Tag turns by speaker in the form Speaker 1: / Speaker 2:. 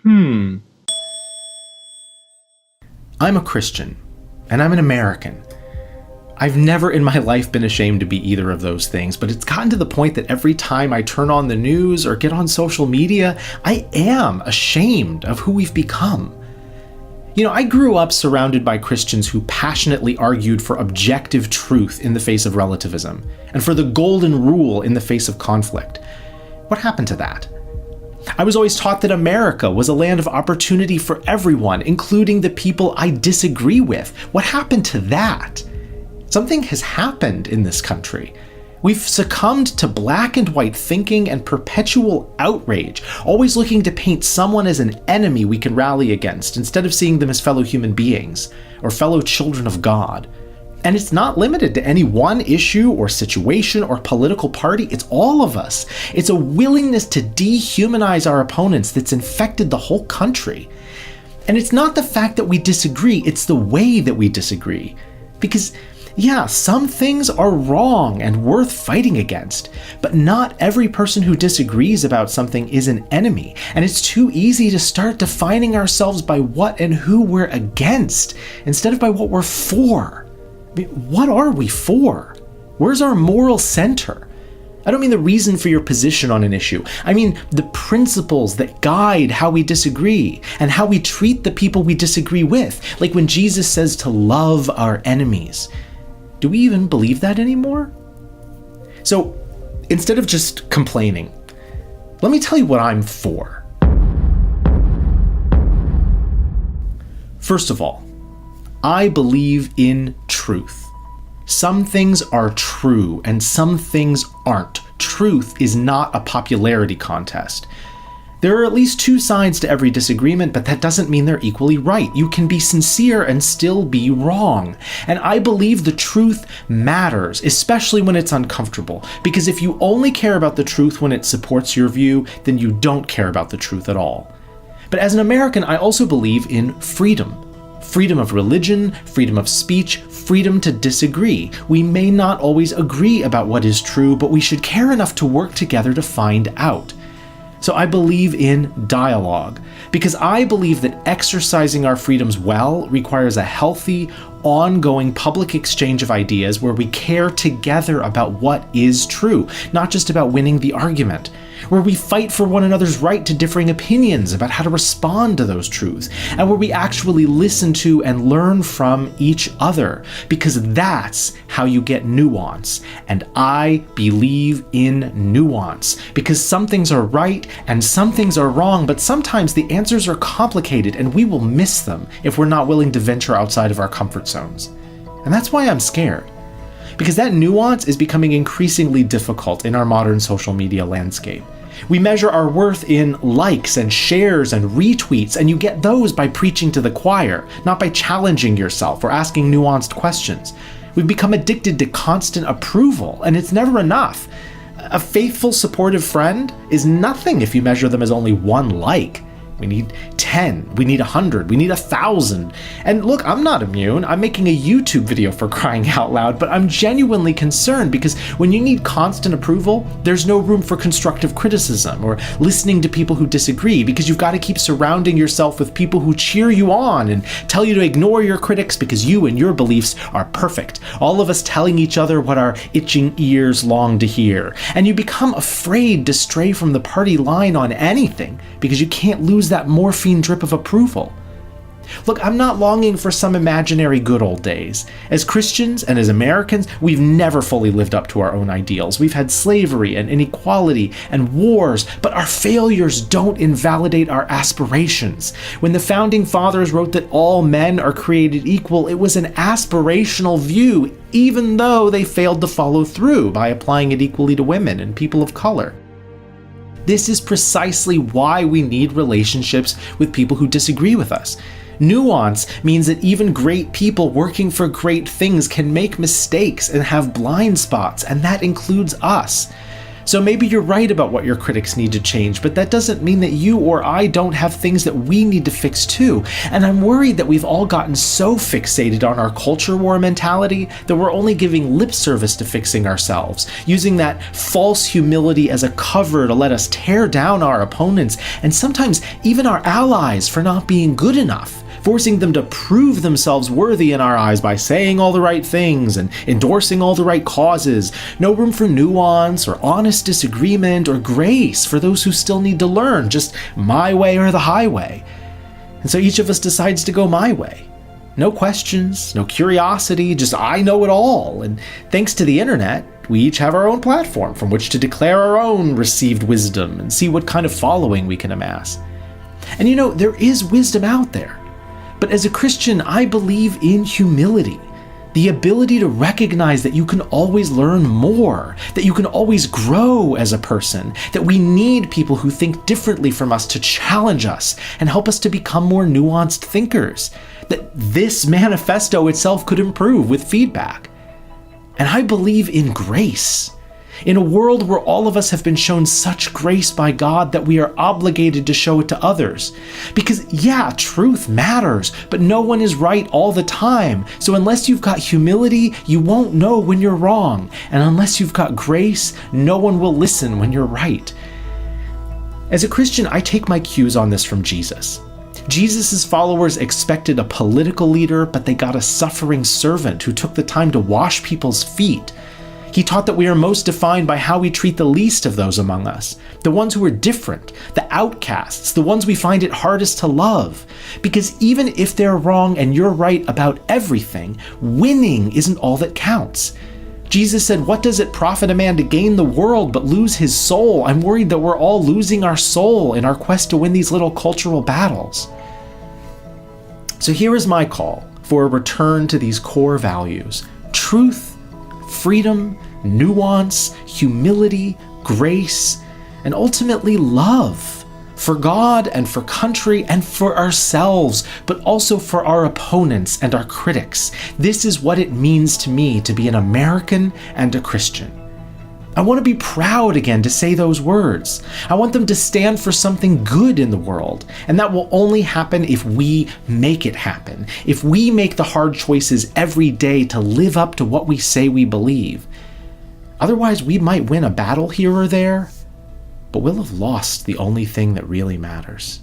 Speaker 1: I'm a Christian, and I'm an American. I've never in my life been ashamed to be either of those things, but it's gotten to the point that every time I turn on the news or get on social media, I am ashamed of who we've become. You know, I grew up surrounded by Christians who passionately argued for objective truth in the face of relativism, and for the golden rule in the face of conflict. What happened to that? I was always taught that America was a land of opportunity for everyone, including the people I disagree with. What happened to that? Something has happened in this country. We've succumbed to black and white thinking and perpetual outrage, always looking to paint someone as an enemy we can rally against instead of seeing them as fellow human beings or fellow children of God. And it's not limited to any one issue or situation or political party. It's all of us. It's a willingness to dehumanize our opponents that's infected the whole country. And it's not the fact that we disagree, it's the way that we disagree. Because yeah, some things are wrong and worth fighting against, but not every person who disagrees about something is an enemy, and it's too easy to start defining ourselves by what and who we're against, instead of by what we're for. I mean, what are we for? Where's our moral center? I don't mean the reason for your position on an issue. I mean the principles that guide how we disagree and how we treat the people we disagree with, like when Jesus says to love our enemies. Do we even believe that anymore? So instead of just complaining, let me tell you what I'm for. First of all, I believe in truth. Some things are true and some things aren't. Truth is not a popularity contest. There are at least two sides to every disagreement, but that doesn't mean they're equally right. You can be sincere and still be wrong. And I believe the truth matters, especially when it's uncomfortable. Because if you only care about the truth when it supports your view, then you don't care about the truth at all. But as an American, I also believe in freedom. Freedom of religion, freedom of speech, freedom to disagree. We may not always agree about what is true, but we should care enough to work together to find out. So I believe in dialogue, because I believe that exercising our freedoms well requires a healthy, ongoing public exchange of ideas where we care together about what is true, not just about winning the argument, where we fight for one another's right to differing opinions about how to respond to those truths, and where we actually listen to and learn from each other, because that's how you get nuance. And I believe in nuance, because some things are right and some things are wrong, but sometimes the answers are complicated and we will miss them if we're not willing to venture outside of our comfort zones. And that's why I'm scared. Because that nuance is becoming increasingly difficult in our modern social media landscape. We measure our worth in likes and shares and retweets, and you get those by preaching to the choir, not by challenging yourself or asking nuanced questions. We've become addicted to constant approval, and it's never enough. A faithful, supportive friend is nothing if you measure them as only one like. We need 10, we need 100, we need 1,000. And look, I'm not immune. I'm making a YouTube video for crying out loud, but I'm genuinely concerned because when you need constant approval, there's no room for constructive criticism or listening to people who disagree, because you've got to keep surrounding yourself with people who cheer you on and tell you to ignore your critics because you and your beliefs are perfect. All of us telling each other what our itching ears long to hear. And you become afraid to stray from the party line on anything because you can't lose that morphine drip of approval. Look, I'm not longing for some imaginary good old days. As Christians and as Americans, we've never fully lived up to our own ideals. We've had slavery and inequality and wars, but our failures don't invalidate our aspirations. When the founding fathers wrote that all men are created equal, it was an aspirational view, even though they failed to follow through by applying it equally to women and people of color. This is precisely why we need relationships with people who disagree with us. Nuance means that even great people working for great things can make mistakes and have blind spots, and that includes us. So maybe you're right about what your critics need to change, but that doesn't mean that you or I don't have things that we need to fix too. And I'm worried that we've all gotten so fixated on our culture war mentality that we're only giving lip service to fixing ourselves, using that false humility as a cover to let us tear down our opponents and sometimes even our allies for not being good enough, forcing them to prove themselves worthy in our eyes by saying all the right things and endorsing all the right causes. No room for nuance or honest disagreement or grace for those who still need to learn, just my way or the highway. And so each of us decides to go my way. No questions, no curiosity, just I know it all. And thanks to the internet, we each have our own platform from which to declare our own received wisdom and see what kind of following we can amass. And you know, there is wisdom out there. But as a Christian, I believe in humility, the ability to recognize that you can always learn more, that you can always grow as a person, that we need people who think differently from us to challenge us and help us to become more nuanced thinkers, that this manifesto itself could improve with feedback. And I believe in grace. In a world where all of us have been shown such grace by God that we are obligated to show it to others. Because yeah, truth matters, but no one is right all the time. So unless you've got humility, you won't know when you're wrong. And unless you've got grace, no one will listen when you're right. As a Christian, I take my cues on this from Jesus. Jesus' followers expected a political leader, but they got a suffering servant who took the time to wash people's feet. He taught that we are most defined by how we treat the least of those among us, the ones who are different, the outcasts, the ones we find it hardest to love. Because even if they're wrong and you're right about everything, winning isn't all that counts. Jesus said, "What does it profit a man to gain the world but lose his soul?" I'm worried that we're all losing our soul in our quest to win these little cultural battles. So here is my call for a return to these core values: truth, freedom, nuance, humility, grace, and ultimately love for God and for country and for ourselves, but also for our opponents and our critics. This is what it means to me to be an American and a Christian. I want to be proud again to say those words. I want them to stand for something good in the world, and that will only happen if we make it happen, if we make the hard choices every day to live up to what we say we believe. Otherwise, we might win a battle here or there, but we'll have lost the only thing that really matters.